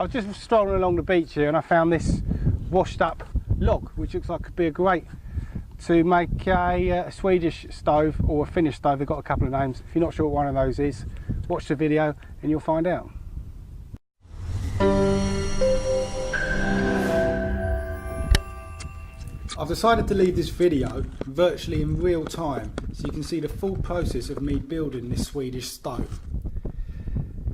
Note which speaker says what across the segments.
Speaker 1: I was just strolling along the beach here and I found this washed up log, which looks like it could be a great to make a Swedish stove or a Finnish stove. They've got a couple of names. If you're not sure what one of those is, watch the video and you'll find out. I've decided to leave this video virtually in real time so you can see the full process of me building this Swedish stove.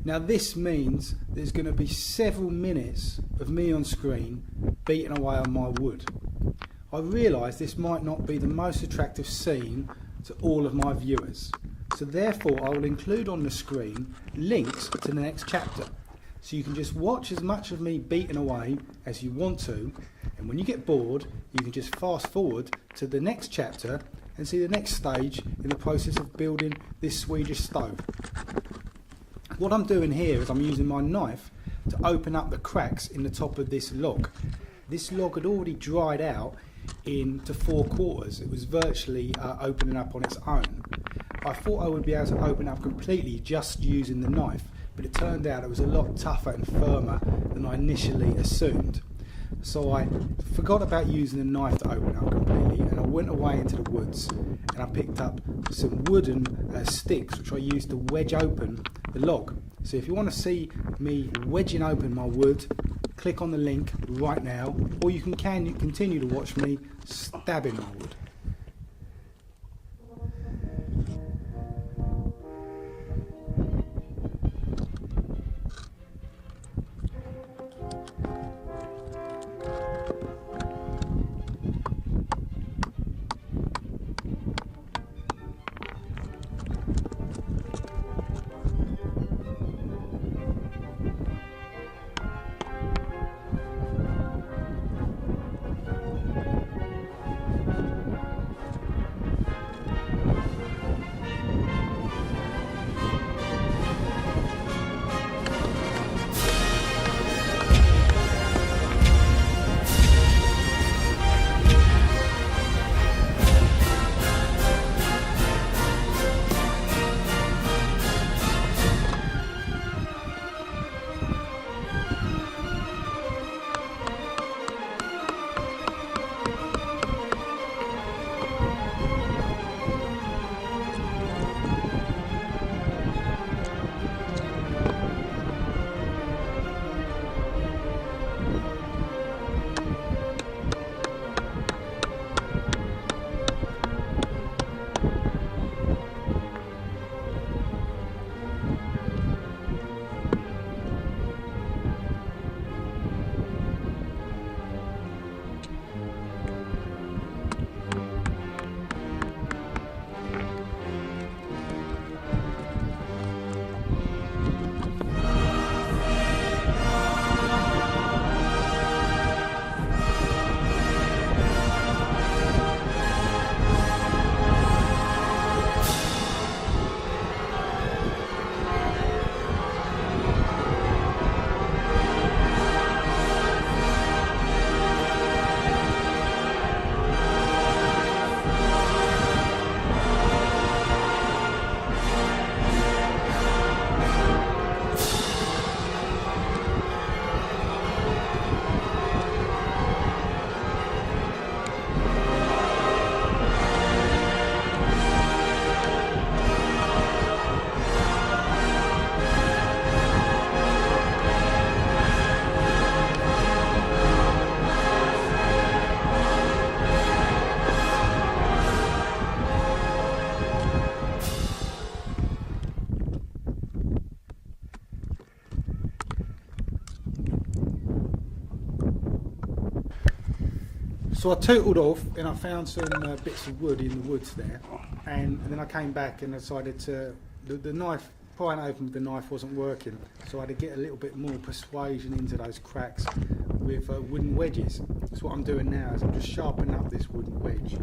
Speaker 1: Now this means there's going to be several minutes of me on screen beating away on my wood. I realise this might not be the most attractive scene to all of my viewers, so therefore I will include on the screen links to the next chapter, so you can just watch as much of me beating away as you want to, and when you get bored you can just fast forward to the next chapter and see the next stage in the process of building this Swedish stove. What I'm doing here is I'm using my knife to open up the cracks in the top of this log. This log had already dried out into 4/4. It was virtually opening up on its own. I thought I would be able to open up completely just using the knife, but it turned out it was a lot tougher and firmer than I initially assumed. So I forgot about using the knife to open up completely, and I went away into the woods and I picked up some wooden sticks which I used to wedge open the log. So if you want to see me wedging open my wood, click on the link right now, or you can continue to watch me stabbing my wood. So I tootled off and I found some bits of wood in the woods there, and then I came back and decided to, the knife, prying open with the knife wasn't working, so I had to get a little bit more persuasion into those cracks with wooden wedges. So what I'm doing now is I'm just sharpening up this wooden wedge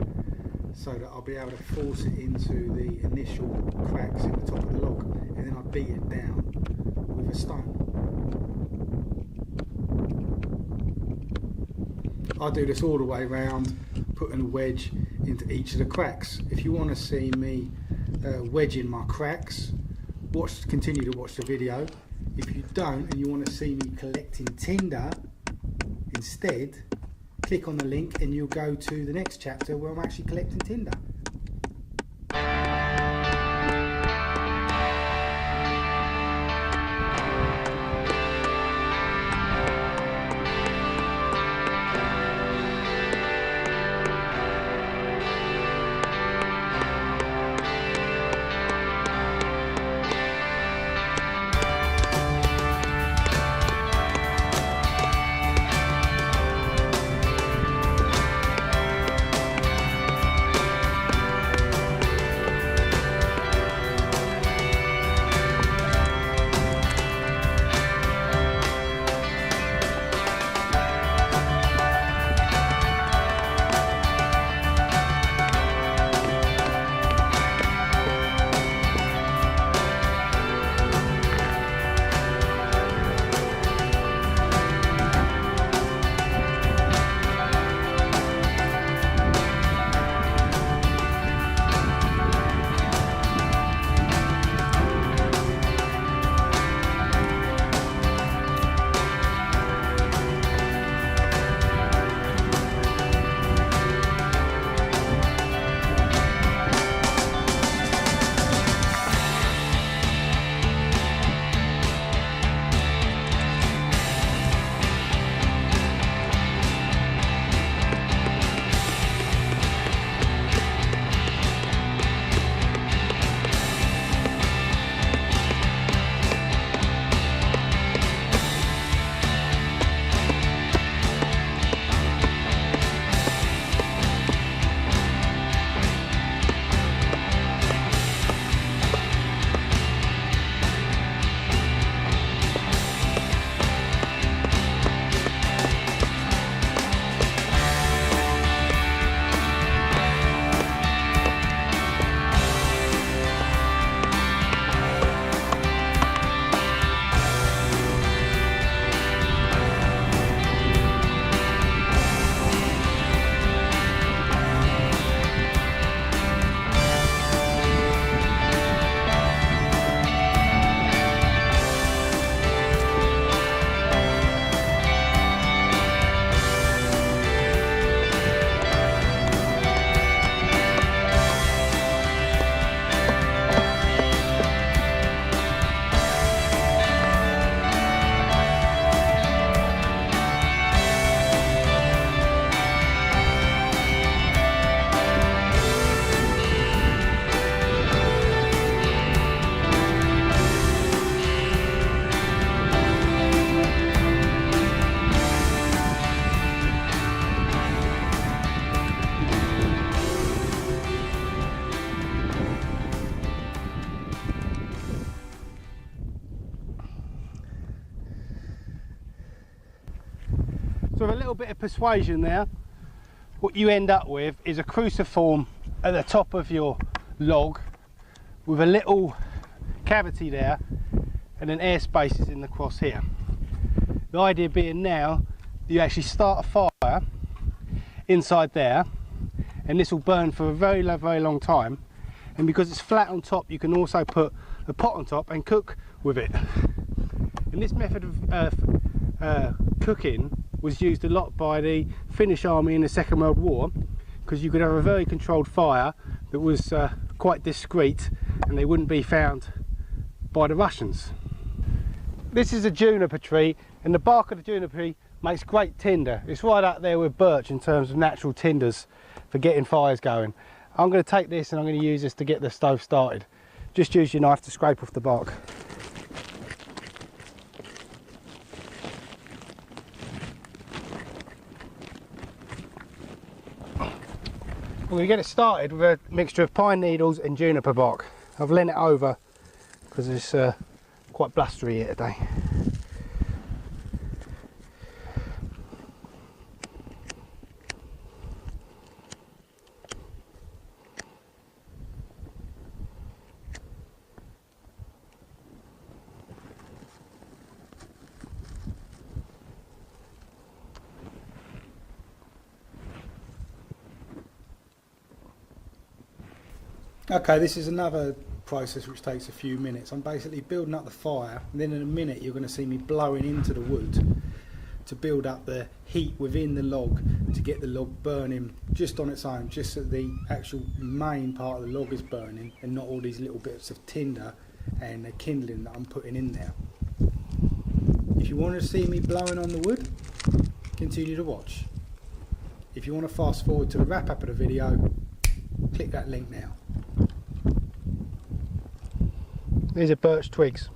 Speaker 1: so that I'll be able to force it into the initial cracks in the top of the log, and then I beat it down with a stone. I do this all the way around, putting a wedge into each of the cracks. If you want to see me wedging my cracks, continue to watch the video. If you don't and you want to see me collecting tinder instead, click on the link and you'll go to the next chapter where I'm actually collecting tinder.
Speaker 2: So with a little bit of persuasion there, what you end up with is a cruciform at the top of your log with a little cavity there and then air spaces in the cross here. The idea being now you actually start a fire inside there, and this will burn for a very long time, and because it's flat on top you can also put a pot on top and cook with it. And this method of cooking was used a lot by the Finnish army in the Second World War, because you could have a very controlled fire that was quite discreet and they wouldn't be found by the Russians. This is a juniper tree, and the bark of the juniper tree makes great tinder. It's right up there with birch in terms of natural tinders for getting fires going. I'm going to take this and I'm going to use this to get the stove started. Just use your knife to scrape off the bark. We're going to get it started with a mixture of pine needles and juniper bark. I've leant it over because it's quite blustery here today.
Speaker 1: Okay, this is another process which takes a few minutes. I'm basically building up the fire, and then in a minute you're going to see me blowing into the wood to build up the heat within the log, to get the log burning just on its own, just so the actual main part of the log is burning and not all these little bits of tinder and the kindling that I'm putting in there. If you want to see me blowing on the wood, continue to watch. If you want to fast forward to the wrap up of the video, click that link now.
Speaker 2: These are birch twigs.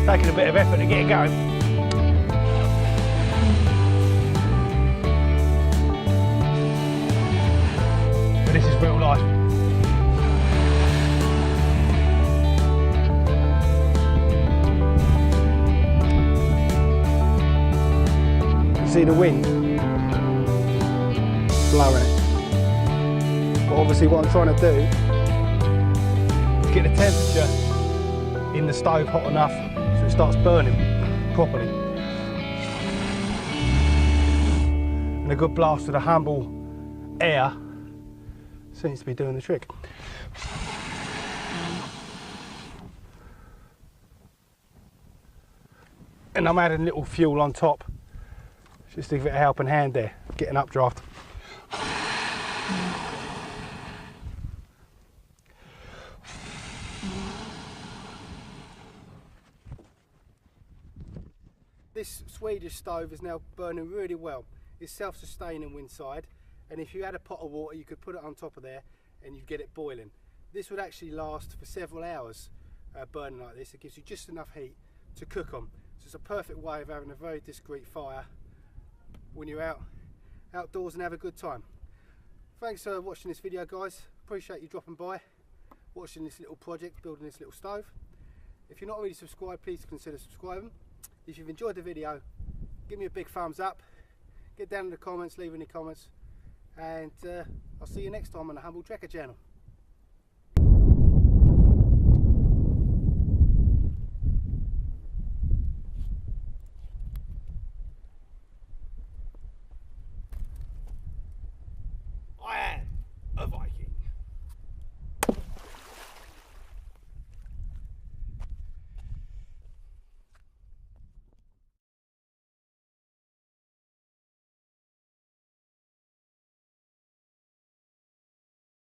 Speaker 2: Taking a bit of effort to get it going. But this is real life. You see the wind blowing it. But obviously what I'm trying to do is get the temperature in the stove hot enough so it starts burning properly. And a good blast of the humble air seems to be doing the trick. And I'm adding a little fuel on top just to give it a helping hand there, get an updraft. This Swedish stove is now burning really well. It's self-sustaining inside, and if you had a pot of water you could put it on top of there and you get it boiling. This would actually last for several hours burning like this. It gives you just enough heat to cook on. So it's a perfect way of having a very discreet fire when you're outdoors and have a good time. Thanks for watching this video, guys. Appreciate you dropping by, watching this little project, building this little stove. If you're not already subscribed, please consider subscribing. If you've enjoyed the video, give me a big thumbs up, get down in the comments, leave any comments, and I'll see you next time on the Humble Trekker channel.